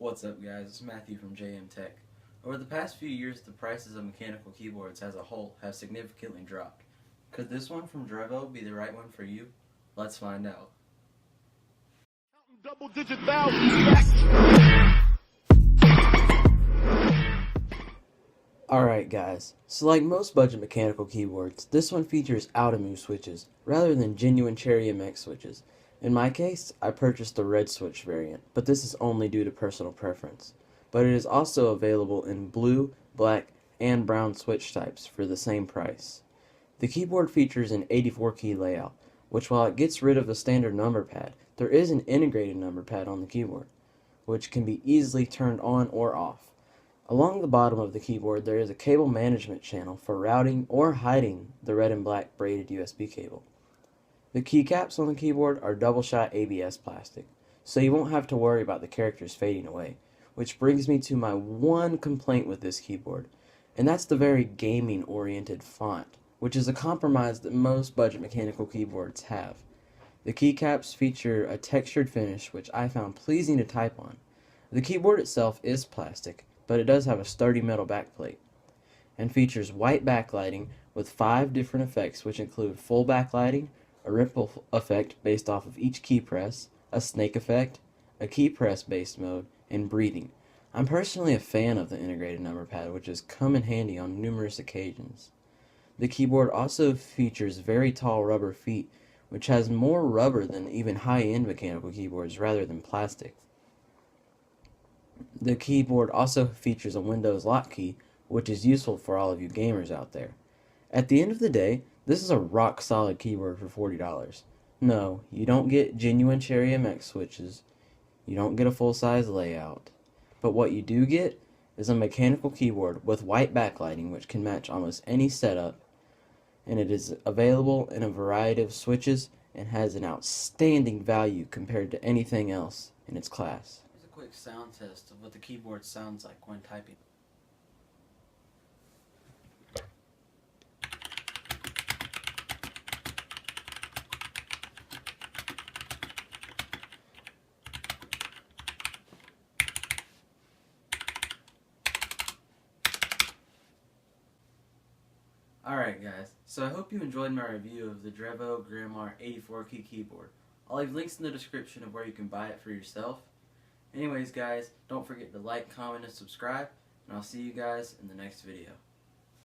What's up, guys? It's Matthew from JM Tech. Over the past few years, the prices of mechanical keyboards as a whole have significantly dropped. Could this one from Drevo be the right one for you? Let's find out. Double-digit thousands. Alright guys, so like most budget mechanical keyboards, this one features out-of-move switches rather than genuine Cherry MX switches. In my case, I purchased the red switch variant, but this is only due to personal preference. But it is also available in blue, black, and brown switch types for the same price. The keyboard features an 84 key layout, which while it gets rid of the standard number pad, there is an integrated number pad on the keyboard, which can be easily turned on or off. Along the bottom of the keyboard there is a cable management channel for routing or hiding the red and black braided USB cable. The keycaps on the keyboard are double-shot ABS plastic, so you won't have to worry about the characters fading away, which brings me to my one complaint with this keyboard, and that's the very gaming-oriented font, which is a compromise that most budget mechanical keyboards have. The keycaps feature a textured finish which I found pleasing to type on. The keyboard itself is plastic, but it does have a sturdy metal backplate, and features white backlighting with 5 different effects which include full backlighting, a ripple effect based off of each key press, a snake effect, a key press based mode, and breathing. I'm personally a fan of the integrated number pad, which has come in handy on numerous occasions. The keyboard also features very tall rubber feet, which has more rubber than even high-end mechanical keyboards rather than plastic. The keyboard also features a Windows lock key, which is useful for all of you gamers out there. At the end of the day, this is a rock-solid keyboard for $40. No, you don't get genuine Cherry MX switches, you don't get a full-size layout, but what you do get is a mechanical keyboard with white backlighting which can match almost any setup, and it is available in a variety of switches and has an outstanding value compared to anything else in its class. Here's a quick sound test of what the keyboard sounds like when typing. Alright guys, so I hope you enjoyed my review of the Drevo Gramr 84 key keyboard. I'll leave links in the description of where you can buy it for yourself. Anyways guys, don't forget to like, comment, and subscribe, and I'll see you guys in the next video.